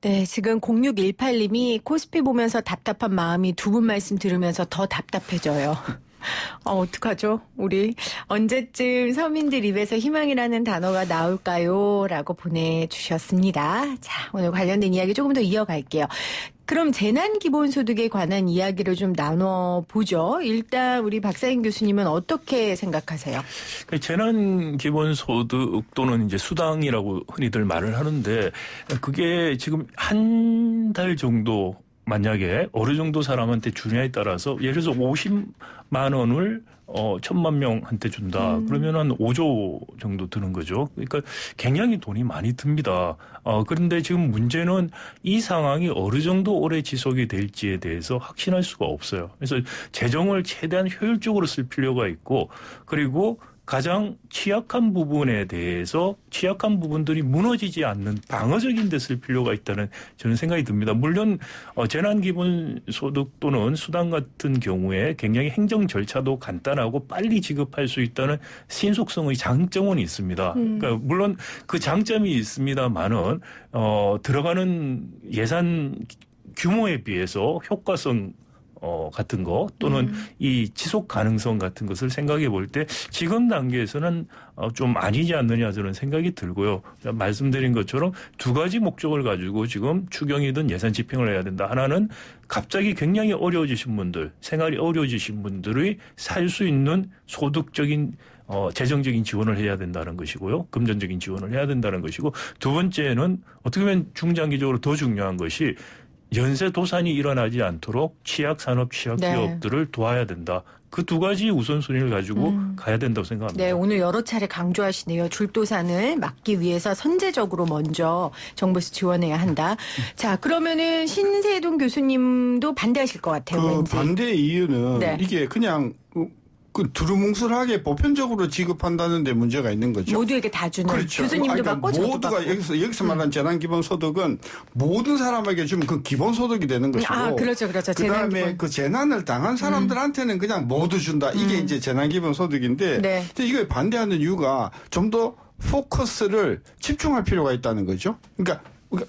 네, 지금 0618님이 코스피 보면서 답답한 마음이 두 분 말씀 들으면서 더 답답해져요. 어떡하죠? 우리 언제쯤 서민들 입에서 희망이라는 단어가 나올까요? 라고 보내주셨습니다. 자, 오늘 관련된 이야기 조금 더 이어갈게요. 그럼 재난기본소득에 관한 이야기를 좀 나눠보죠. 일단 우리 박사인 교수님은 어떻게 생각하세요? 재난기본소득 또는 이제 수당이라고 흔히들 말을 하는데 그게 지금 한 달 정도 만약에 어느 정도 사람한테 주냐에 따라서 예를 들어서 50만 원을 1,000만 명한테 준다. 그러면 한 5조 정도 드는 거죠. 그러니까 굉장히 돈이 많이 듭니다. 그런데 지금 문제는 이 상황이 어느 정도 오래 지속이 될지에 대해서 확신할 수가 없어요. 그래서 재정을 최대한 효율적으로 쓸 필요가 있고 그리고 가장 취약한 부분에 대해서 취약한 부분들이 무너지지 않는 방어적인 데 쓸 필요가 있다는 저는 생각이 듭니다. 물론 재난기본소득 또는 수당 같은 경우에 굉장히 행정 절차도 간단하고 빨리 지급할 수 있다는 신속성의 장점은 있습니다. 그러니까 물론 그 장점이 있습니다만은 들어가는 예산 규모에 비해서 효과성 같은 거 또는 이 지속 가능성 같은 것을 생각해 볼 때 지금 단계에서는 좀 아니지 않느냐 저는 생각이 들고요. 말씀드린 것처럼 두 가지 목적을 가지고 지금 추경이든 예산 집행을 해야 된다. 하나는 갑자기 굉장히 어려워지신 분들, 생활이 어려워지신 분들이 살 수 있는 소득적인 재정적인 지원을 해야 된다는 것이고요. 금전적인 지원을 해야 된다는 것이고 두 번째는 어떻게 보면 중장기적으로 더 중요한 것이 연쇄 도산이 일어나지 않도록 취약산업, 취약기업들을 도와야 된다. 그 두 가지 우선순위를 가지고 가야 된다고 생각합니다. 네, 오늘 여러 차례 강조하시네요. 줄도산을 막기 위해서 선제적으로 먼저 정부에서 지원해야 한다. 자, 그러면은 신세동 교수님도 반대하실 것 같아요. 왠지. 반대 이유는 네. 이게 그냥 두루뭉술하게 보편적으로 지급한다는 데 문제가 있는 거죠. 모두에게 다 주는. 그렇죠. 교수님도 받고 저도 모두가 받고. 여기서 말하는 재난기본소득은 모든 사람에게 주면 그 기본소득이 되는 것이고. 그렇죠. 그다음에 그 재난을 당한 사람들한테는 그냥 모두 준다. 이게 이제 재난기본소득인데 네. 이걸 반대하는 이유가 좀 더 포커스를 집중할 필요가 있다는 거죠. 그러니까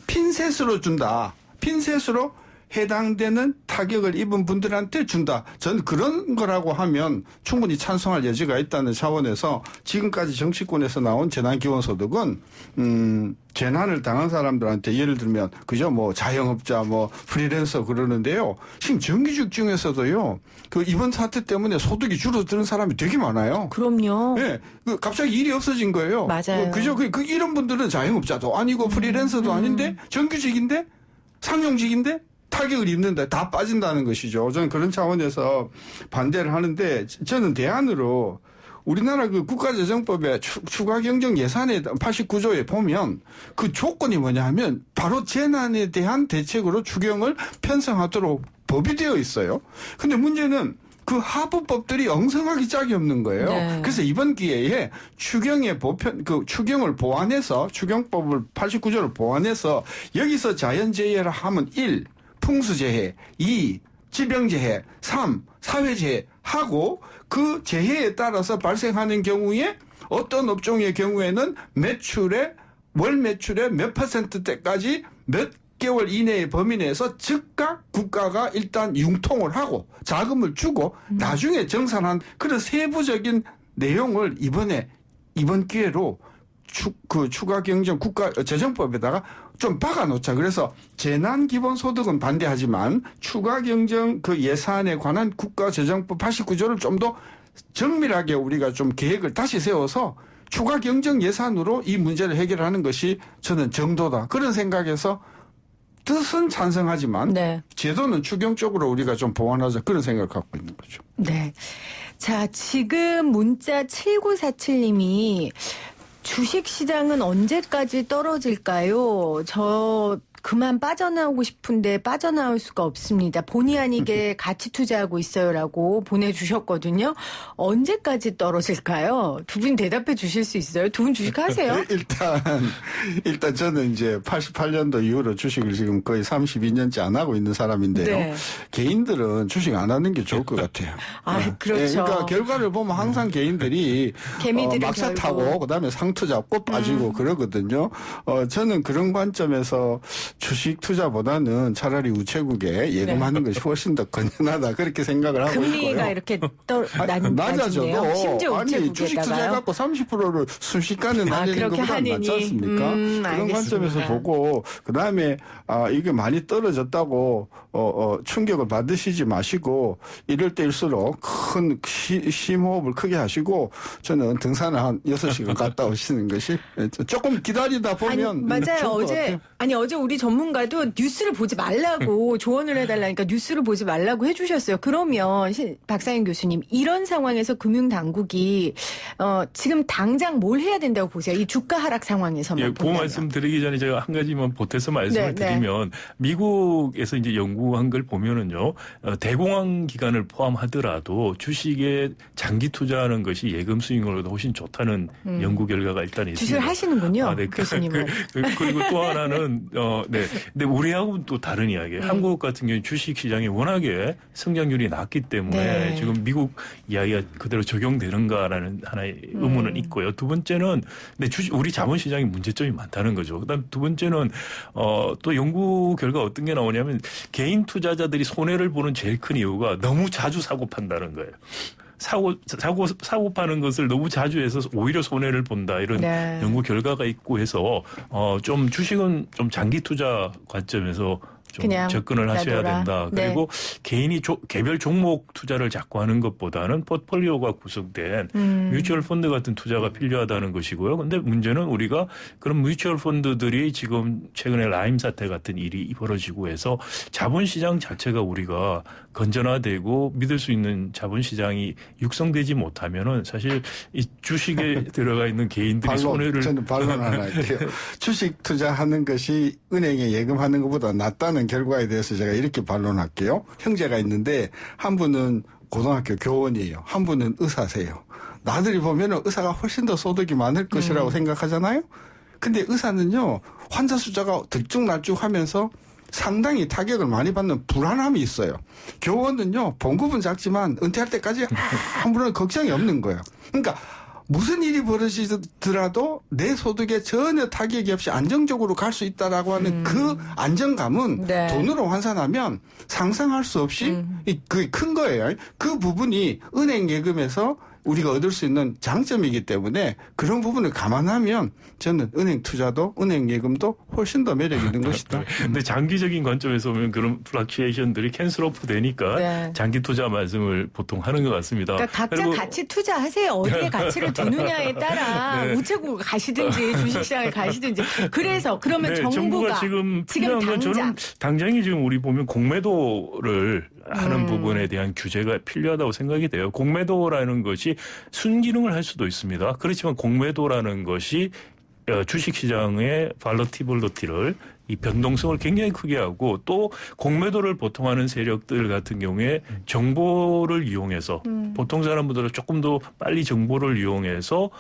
핀셋으로 준다. 핀셋으로 해당되는 타격을 입은 분들한테 준다. 저는 그런 거라고 하면 충분히 찬성할 여지가 있다는 차원에서 지금까지 정치권에서 나온 재난기본소득은 재난을 당한 사람들한테 예를 들면 그죠 뭐 자영업자 뭐 프리랜서 그러는데요. 지금 정규직 중에서도요. 그 이번 사태 때문에 소득이 줄어드는 사람이 되게 많아요. 그럼요. 네, 갑자기 일이 없어진 거예요. 맞아요. 그죠? 이런 분들은 자영업자도 아니고 프리랜서도 아닌데 정규직인데 상용직인데 타격을 입는다. 다 빠진다는 것이죠. 저는 그런 차원에서 반대를 하는데 저는 대안으로 우리나라 그 국가재정법의 추가경정 예산에 89조에 보면 그 조건이 뭐냐 하면 바로 재난에 대한 대책으로 추경을 편성하도록 법이 되어 있어요. 근데 문제는 그 하부법들이 엉성하기 짝이 없는 거예요. 네. 그래서 이번 기회에 추경의 추경을 보완해서 추경법을 89조를 보완해서 여기서 자연재해를 하면 1. 풍수재해, 2. 질병재해, 3. 사회재해 하고 그 재해에 따라서 발생하는 경우에 어떤 업종의 경우에는 월 매출의 몇 %대까지 몇 개월 이내의 범위 내에서 즉각 국가가 일단 융통을 하고 자금을 주고 나중에 정산한 그런 세부적인 내용을 이번 기회로 추가경정 국가재정법에다가 좀 박아놓자. 그래서 재난기본소득은 반대하지만 추가경정 그 예산에 관한 국가재정법 89조를 좀 더 정밀하게 우리가 좀 계획을 다시 세워서 추가경정 예산으로 이 문제를 해결하는 것이 저는 정도다. 그런 생각에서 뜻은 찬성하지만 네. 제도는 추경적으로 우리가 좀 보완하자. 그런 생각을 갖고 있는 거죠. 네. 자, 지금 문자 7947님이 주식시장은 언제까지 떨어질까요? 저 그만 빠져나오고 싶은데 빠져나올 수가 없습니다. 본의 아니게 가치 투자하고 있어요라고 보내주셨거든요. 언제까지 떨어질까요? 두 분 대답해 주실 수 있어요? 두 분 주식하세요? 일단 저는 이제 88년도 이후로 주식을 지금 거의 32년째 안 하고 있는 사람인데요. 네. 개인들은 주식 안 하는 게 좋을 것 같아요. 그렇죠. 네, 그러니까 결과를 보면 항상 개인들이 막사 타고 그다음에 상투 잡고 빠지고 그러거든요. 저는 그런 관점에서 주식 투자보다는 차라리 우체국에 예금하는 것이 훨씬 더 건전하다 그렇게 생각을 하고 금리가 있고요. 이렇게 낮아져도 심지어 아니 주식 투자 우체국에다가요. 갖고 30%를 순식간에 날리는 그렇게 것보다 낫지 하느니. 않습니까? 그런 알겠습니다. 관점에서 보고 그다음에 이게 많이 떨어졌다고 충격을 받으시지 마시고 이럴 때일수록 큰 심호흡을 크게 하시고 저는 등산을 한 6시간 갔다 오시는 것이 조금 기다리다 보면 맞아요. 좋을 것 같아요. 어제 우리 전문가도 뉴스를 보지 말라고 조언을 해달라니까 뉴스를 보지 말라고 해주셨어요. 그러면 박사인 교수님 이런 상황에서 금융당국이 지금 당장 뭘 해야 된다고 보세요? 이 주가 하락 상황에서만. 예, 그 본다면. 말씀 드리기 전에 제가 한 가지만 보태서 말씀을 네, 드리면 미국에서 이제 연구한 걸 보면은요 대공황 기간을 포함하더라도 주식에 장기 투자하는 것이 예금 수익률보다 훨씬 좋다는 연구 결과가 일단 있습니다. 주식을 하시는군요, 네, 교수님은. 그리고 또 하나는 네, 근데 우리하고는 또 다른 이야기예요. 한국 같은 경우 주식 시장이 워낙에 성장률이 낮기 때문에 네. 지금 미국 이야기가 그대로 적용되는가라는 하나의 의문은 있고요. 두 번째는 근데 우리 자본시장에 문제점이 많다는 거죠. 그다음 두 번째는 또 연구 결과 어떤 게 나오냐면 개인 투자자들이 손해를 보는 제일 큰 이유가 너무 자주 사고 판다는 거예요. 사고 파는 것을 너무 자주 해서 오히려 손해를 본다 이런 네. 연구 결과가 있고 해서 좀 주식은 좀 장기 투자 관점에서 좀 그냥 접근을 하셔야 놔둬라. 된다. 네. 그리고 개인이 개별 종목 투자를 자꾸 하는 것보다는 포트폴리오가 구성된 뮤추얼 펀드 같은 투자가 필요하다는 것이고요. 근데 문제는 우리가 그런 뮤추얼 펀드들이 지금 최근에 라임 사태 같은 일이 벌어지고 해서 자본시장 자체가 우리가 건전화되고 믿을 수 있는 자본시장이 육성되지 못하면은 사실 이 주식에 들어가 있는 개인들이 손해를 저는 반론 하나 할게요. 주식 투자하는 것이 은행에 예금하는 것보다 낫다는 결과에 대해서 제가 이렇게 반론할게요. 형제가 있는데 한 분은 고등학교 교원이에요. 한 분은 의사세요. 나들이 보면은 의사가 훨씬 더 소득이 많을 것이라고 생각하잖아요. 근데 의사는요 환자 숫자가 들쭉날쭉하면서 상당히 타격을 많이 받는 불안함이 있어요. 교원은요 봉급은 작지만 은퇴할 때까지 아무런 걱정이 없는 거예요. 그러니까 무슨 일이 벌어지더라도 내 소득에 전혀 타격이 없이 안정적으로 갈 수 있다라고 하는 그 안정감은 네. 돈으로 환산하면 상상할 수 없이 그게 큰 거예요. 그 부분이 은행 예금에서 우리가 얻을 수 있는 장점이기 때문에 그런 부분을 감안하면 저는 은행 투자도 은행 예금도 훨씬 더 매력 있는 것이다. 근데 장기적인 관점에서 보면 그런 플락추에이션들이 캔슬 오프 되니까 네. 장기 투자 말씀을 보통 하는 것 같습니다. 그러니까 각자 그리고 같이 투자하세요. 어디에 가치를 두느냐에 따라 네. 우체국 가시든지 주식시장을 가시든지. 그래서 그러면 네, 정부가 지금 필요한 건 저는 당장이 지금 우리 보면 공매도를 하는 부분에 대한 규제가 필요하다고 생각이 돼요. 공매도라는 것이 순기능을 할 수도 있습니다. 그렇지만 공매도라는 것이 주식시장의 발러티블리티를 이 변동성을 굉장히 크게 하고 또 공매도를 보통 하는 세력들 같은 경우에 정보를 이용해서 보통 사람들은 조금 더 빨리 정보를 이용해서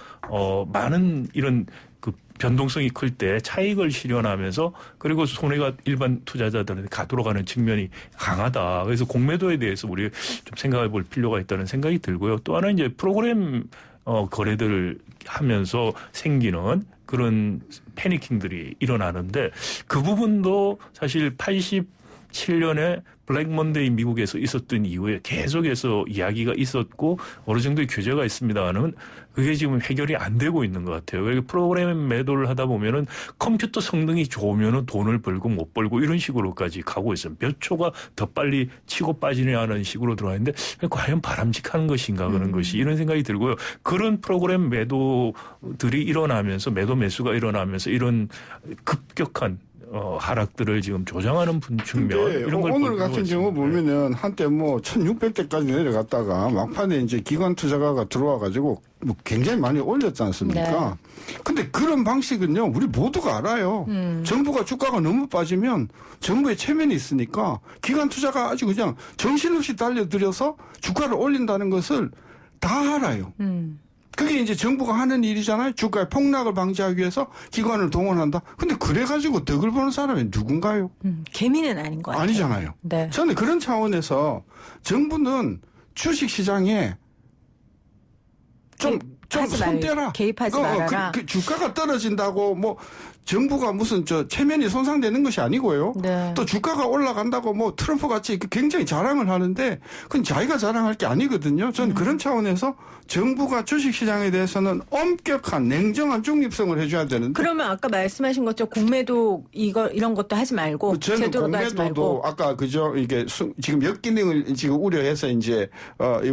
많은 이런 그 변동성이 클 때 차익을 실현하면서 그리고 손해가 일반 투자자들한테 가도록 하는 측면이 강하다. 그래서 공매도에 대해서 우리 좀 생각해 볼 필요가 있다는 생각이 들고요. 또 하나 이제 프로그램 거래들을 하면서 생기는 그런 패니킹들이 일어나는데 그 부분도 사실 87년에 블랙 먼데이 미국에서 있었던 이후에 계속해서 이야기가 있었고 어느 정도의 규제가 있습니다만은 그게 지금 해결이 안 되고 있는 것 같아요. 그리고 프로그램 매도를 하다 보면은 컴퓨터 성능이 좋으면은 돈을 벌고 못 벌고 이런 식으로까지 가고 있어요. 몇 초가 더 빨리 치고 빠지냐 하는 식으로 들어왔는데 과연 바람직한 것인가 그런 것이 이런 생각이 들고요. 그런 프로그램 매도들이 일어나면서 매도 매수가 일어나면서 이런 급격한 하락들을 지금 조장하는 측면 이런 걸 오늘 같은 경우 보면은 한때 뭐 1,600대까지 내려갔다가 막판에 이제 기관 투자가가 들어와 가지고 뭐 굉장히 많이 올렸지 않습니까? 근데 그런 방식은요 우리 모두가 알아요. 정부가 주가가 너무 빠지면 정부의 체면이 있으니까 기관 투자가 아주 그냥 정신없이 달려들여서 주가를 올린다는 것을 다 알아요. 그게 이제 정부가 하는 일이잖아요. 주가의 폭락을 방지하기 위해서 기관을 동원한다. 근데 그래가지고 덕을 보는 사람이 누군가요? 개미는 아닌 것 같아요. 아니잖아요. 네. 저는 그런 차원에서 정부는 주식시장에 좀 하지 손 떼라. 개입하지 말아라. 그 주가가 떨어진다고 뭐 정부가 무슨 체면이 손상되는 것이 아니고요. 네. 또 주가가 올라간다고 뭐 트럼프 같이 굉장히 자랑을 하는데 그건 자기가 자랑할 게 아니거든요. 저는 그런 차원에서 정부가 주식시장에 대해서는 엄격한 냉정한 중립성을 해줘야 되는데. 그러면 아까 말씀하신 것처럼 공매도 이런 것도 하지 말고 저는 제도로도 하지 공매도도 말고. 아까 그죠 이게 지금 역기능을 지금 우려해서 이제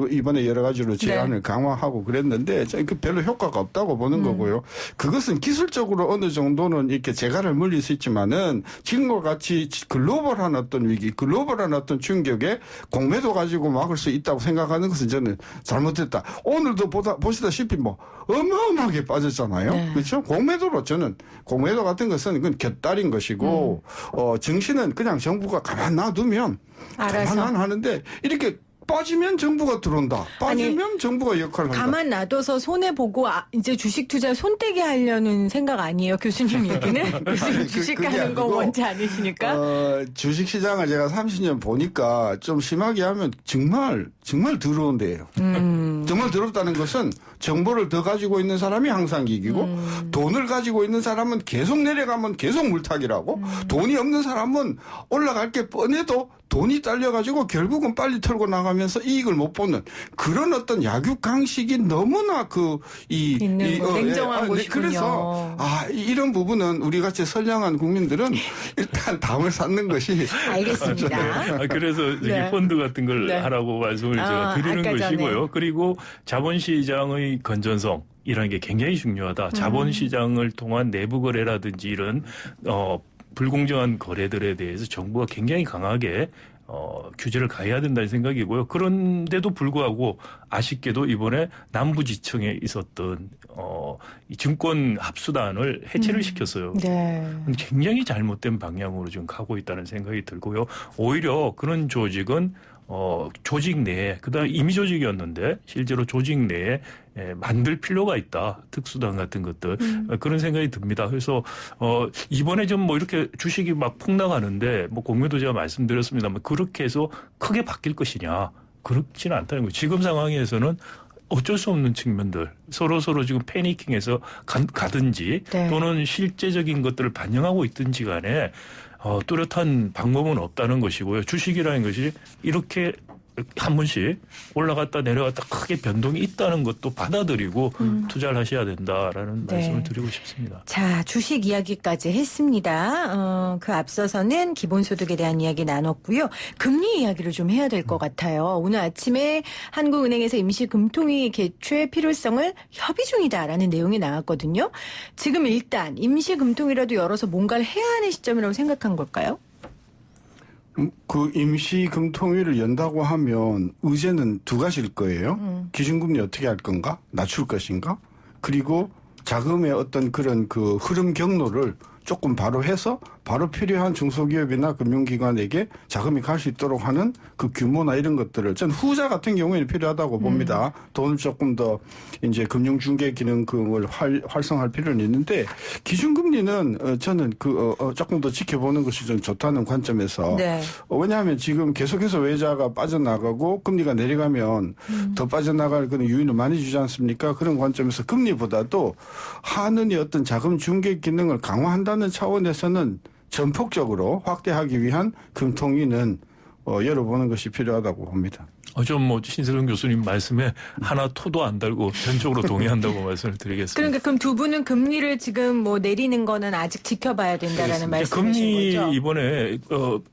이번에 여러 가지로 제한을 강화하고 그랬는데 저는 그 별로 효과가 없다고 보는 거고요. 그것은 기술적으로 어느 정도는 이렇게 재갈을 물릴 수 있지만은 지금과 같이 글로벌한 어떤 위기, 글로벌한 어떤 충격에 공매도 가지고 막을 수 있다고 생각하는 것은 저는 잘못됐다. 오늘도 보시다시피 뭐 어마어마하게 빠졌잖아요. 네. 그렇죠? 공매도로 저는 공매도 같은 것은 그건 곁다린 것이고 정신은 그냥 정부가 가만 놔두면 알아서. 가만 하는데 이렇게 빠지면 정부가 들어온다. 빠지면 정부가 역할을 한다. 가만 놔둬서 손해 보고 이제 주식 투자 손떼게 하려는 생각 아니에요, 교수님 얘기는? 교수님 주식 그게 하는 거 아니고, 원치 않으시니까? 주식 시장을 제가 30년 보니까 좀 심하게 하면 정말 더러운 데예요. 정말 더럽다는 것은 정보를 더 가지고 있는 사람이 항상 이기고 돈을 가지고 있는 사람은 계속 내려가면 계속 물타기라고 돈이 없는 사람은 올라갈 게 뻔해도 돈이 딸려가지고 결국은 빨리 털고 나가면서 이익을 못 보는 그런 어떤 약육강식이 너무나 냉정한 곳이군요. 그래서 이런 부분은 우리 같이 선량한 국민들은 일단 담을 쌓는 것이 알겠습니다. 그래서 네. 펀드 같은 걸 네. 하라고 말씀을 제가 드리는 아까 것이고요. 전에. 그리고 자본시장의 건전성 이라는 게 굉장히 중요하다. 자본시장을 통한 내부 거래라든지 이런 불공정한 거래들에 대해서 정부가 굉장히 강하게 규제를 가해야 된다는 생각이고요. 그런데도 불구하고 아쉽게도 이번에 남부지청에 있었던 이 증권 합수단을 해체를 시켰어요. 네. 굉장히 잘못된 방향으로 지금 가고 있다는 생각이 들고요. 오히려 그런 조직은 조직 내에 그다음 임의 조직이었는데 실제로 조직 내에 만들 필요가 있다. 특수단 같은 것들 그런 생각이 듭니다. 그래서 이번에 좀 뭐 이렇게 주식이 막 폭락하는데 뭐 공매도 제가 말씀드렸습니다만 그렇게 해서 크게 바뀔 것이냐 그렇지는 않다는 거예요. 지금 상황에서는 어쩔 수 없는 측면들 서로 지금 패니킹해서 가든지 네. 또는 실제적인 것들을 반영하고 있든지 간에 뚜렷한 방법은 없다는 것이고요. 주식이라는 것이 이렇게 한 번씩 올라갔다 내려갔다 크게 변동이 있다는 것도 받아들이고 투자를 하셔야 된다라는 네. 말씀을 드리고 싶습니다. 자, 주식 이야기까지 했습니다. 그 앞서서는 기본소득에 대한 이야기 나눴고요. 금리 이야기를 좀 해야 될 것 같아요. 오늘 아침에 한국은행에서 임시금통위 개최 필요성을 협의 중이다라는 내용이 나왔거든요. 지금 일단 임시금통위라도 열어서 뭔가를 해야 하는 시점이라고 생각한 걸까요? 그 임시금통위를 연다고 하면 의제는 두 가지일 거예요. 기준금리 어떻게 할 건가? 낮출 것인가? 그리고 자금의 어떤 그런 그 흐름 경로를 조금 바로 해서 바로 필요한 중소기업이나 금융기관에게 자금이 갈 수 있도록 하는 그 규모나 이런 것들을 전 후자 같은 경우에는 필요하다고 봅니다. 돈을 조금 더 이제 금융중개 기능을 활성화할 필요는 있는데 기준금리는 저는 조금 더 지켜보는 것이 좀 좋다는 관점에서 네. 왜냐하면 지금 계속해서 외자가 빠져나가고 금리가 내려가면 더 빠져나갈 그런 유인을 많이 주지 않습니까? 그런 관점에서 금리보다도 한은의 어떤 자금 중개 기능을 강화한다는 차원에서는 전폭적으로 확대하기 위한 금통위는 열어보는 것이 필요하다고 봅니다. 좀 뭐 신세정 교수님 말씀에 하나 토도 안 달고 전적으로 동의한다고 말씀을 드리겠습니다. 그러니까 그럼 두 분은 금리를 지금 뭐 내리는 거는 아직 지켜봐야 된다라는 말씀이신 금리 거죠? 이번에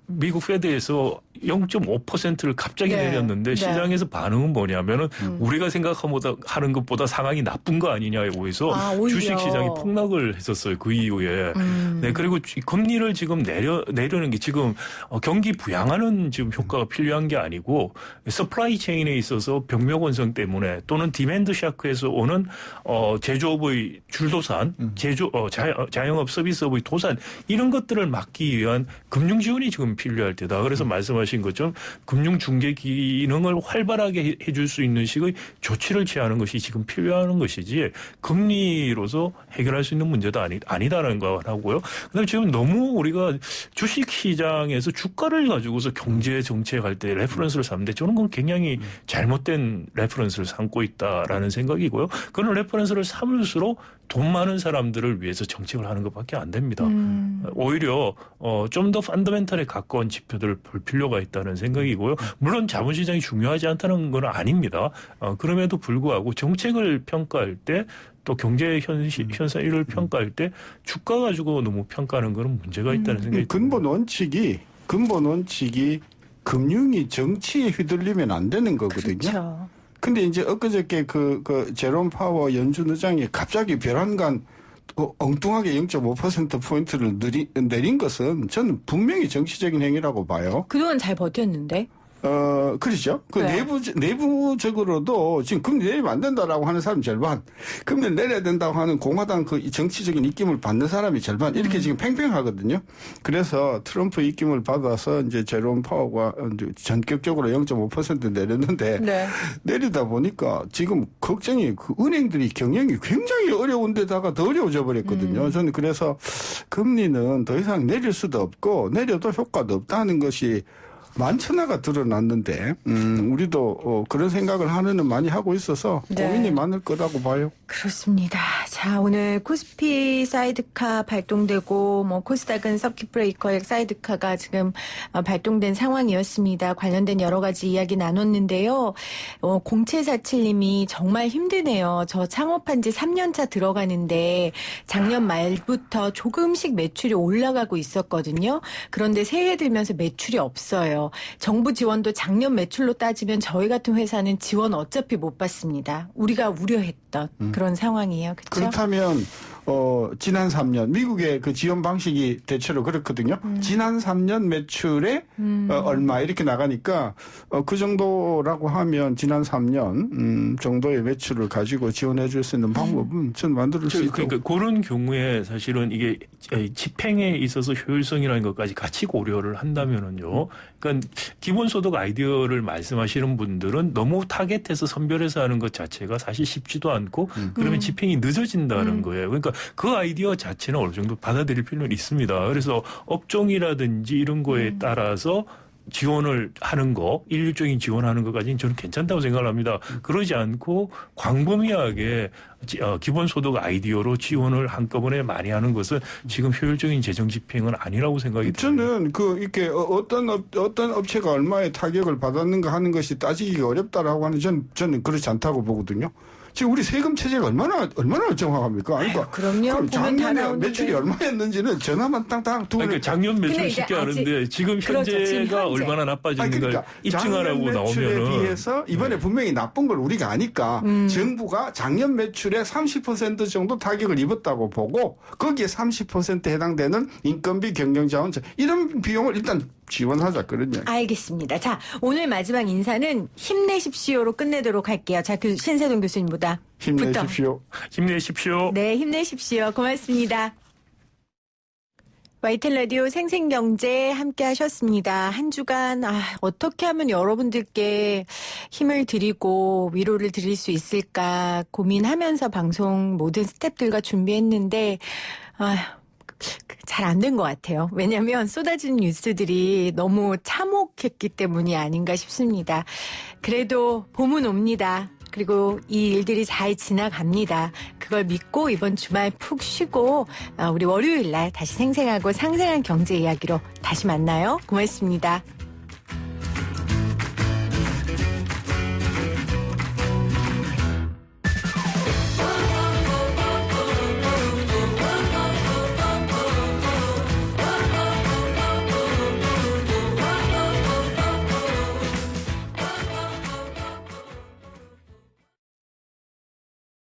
미국 페드에서 0.5%를 갑자기 네. 내렸는데 네. 시장에서 반응은 뭐냐면은 우리가 생각하는 것보다 상황이 나쁜 거 아니냐에 의해서 오히려. 주식 시장이 폭락을 했었어요. 그 이후에. 네, 그리고 금리를 지금 내려는 게 지금 경기 부양하는 지금 효과가 필요한 게 아니고 서플라이 체인에 있어서 병력 원성 때문에 또는 디맨드 샤크에서 오는 제조업의 줄도산, 자영업 서비스업의 도산 이런 것들을 막기 위한 금융 지원이 지금 필요할 때다. 그래서 말씀하신 것처럼 금융 중개 기능을 활발하게 해줄 수 있는 식의 조치를 취하는 것이 지금 필요한 것이지 금리로서 해결할 수 있는 문제도 아니다라는 거 하고요. 그다음에 지금 너무 우리가 주식 시장에서 주가를 가지고서 경제 정책할 때 레퍼런스를 삼는데 저는 그건 굉장히 잘못된 레퍼런스를 삼고 있다라는 생각이고요. 그런 레퍼런스를 삼을수록 돈 많은 사람들을 위해서 정책을 하는 것밖에 안 됩니다. 오히려 좀 더 펀더멘털에 가까운 지표들을 볼 필요가 있다는 생각이고요. 물론 자본시장이 중요하지 않다는 건 아닙니다. 그럼에도 불구하고 정책을 평가할 때 또 경제 현상을 평가할 때 주가 가지고 너무 평가하는 것은 문제가 있다는 생각이 듭니다. 근본 원칙이 금융이 정치에 휘둘리면 안 되는 거거든요. 그렇죠. 근데 이제 엊그저께 그 제롬 파워 연준 의장이 갑자기 별안간 엉뚱하게 0.5%포인트를 내린 것은 저는 분명히 정치적인 행위라고 봐요. 그동안 잘 버텼는데. 그렇죠. 그 네. 내부적으로도 지금 금리 내리면 안 된다라고 하는 사람이 절반, 금리를 내려야 된다고 하는 공화당 그 정치적인 입김을 받는 사람이 절반, 이렇게 지금 팽팽하거든요. 그래서 트럼프 입김을 받아서 이제 제롬 파워가 전격적으로 0.5% 내렸는데, 네. 내리다 보니까 지금 걱정이 그 은행들이 경영이 굉장히 어려운 데다가 더 어려워져 버렸거든요. 저는 그래서 금리는 더 이상 내릴 수도 없고, 내려도 효과도 없다는 것이 만천하가 드러났는데 우리도 그런 생각을 하면은 많이 하고 있어서 네. 고민이 많을 거라고 봐요. 그렇습니다. 자, 오늘 코스피 사이드카 발동되고 뭐 코스닥은 서킷 브레이커의 사이드카가 지금 발동된 상황이었습니다. 관련된 여러 가지 이야기 나눴는데요. 0747님이 정말 힘드네요. 저 창업한 지 3년차 들어가는데 작년 말부터 조금씩 매출이 올라가고 있었거든요. 그런데 새해 들면서 매출이 없어요. 정부 지원도 작년 매출로 따지면 저희 같은 회사는 지원 어차피 못 받습니다. 우리가 우려했던 그런 상황이에요. 그렇죠? 그렇다면 지난 3년 미국의 그 지원 방식이 대체로 그렇거든요. 지난 3년 매출에 얼마 이렇게 나가니까 그 정도라고 하면 지난 3년 정도의 매출을 가지고 지원해 줄 수 있는 방법은 저는 만들 수 있고. 그러니까 그런 경우에 사실은 이게 집행에 있어서 효율성이라는 것까지 같이 고려를 한다면은요. 그러니까 기본소득 아이디어를 말씀하시는 분들은 너무 타겟해서 선별해서 하는 것 자체가 사실 쉽지도 않고 그러면 집행이 늦어진다는 거예요. 그러니까 그 아이디어 자체는 어느 정도 받아들일 필요는 있습니다. 그래서 업종이라든지 이런 거에 따라서 지원을 하는 거, 일률적인 지원하는 것까지는 저는 괜찮다고 생각을 합니다. 그러지 않고 광범위하게 기본소득 아이디어로 지원을 한꺼번에 많이 하는 것은 지금 효율적인 재정 집행은 아니라고 생각이 듭니다. 저는 이렇게 어떤 업체가 얼마의 타격을 받았는가 하는 것이 따지기가 어렵다라고 하는 저는 그렇지 않다고 보거든요. 지금 우리 세금 체제가 얼마나 정확합니까? 그럼요. 보면 다 작년에 나오는데. 매출이 얼마였는지는 전화만 땅땅 두고. 그러니까 작년 매출 쉽게 하는데 지금 그렇죠, 현재가 지금 현재. 얼마나 나빠지는가 그러니까 입증하라고 작년 매출에 나오면은 비해서 이번에 분명히 나쁜 걸 우리가 아니까 정부가 작년 매출의 30% 정도 타격을 입었다고 보고 거기에 30%에 해당되는 인건비, 경영자원 이런 비용을 일단 지원하자 그런 이야기. 알겠습니다. 자, 오늘 마지막 인사는 힘내십시오로 끝내도록 할게요. 자, 신세동 교수님보다 힘내십시오. 힘내십시오. 네, 힘내십시오. 고맙습니다. YTN 라디오 생생경제 함께 하셨습니다. 한 주간 어떻게 하면 여러분들께 힘을 드리고 위로를 드릴 수 있을까 고민하면서 방송 모든 스태프들과 준비했는데 잘 안 된 것 같아요. 왜냐하면 쏟아지는 뉴스들이 너무 참혹했기 때문이 아닌가 싶습니다. 그래도 봄은 옵니다. 그리고 이 일들이 잘 지나갑니다. 그걸 믿고 이번 주말 푹 쉬고 우리 월요일 날 다시 생생하고 상생한 경제 이야기로 다시 만나요. 고맙습니다.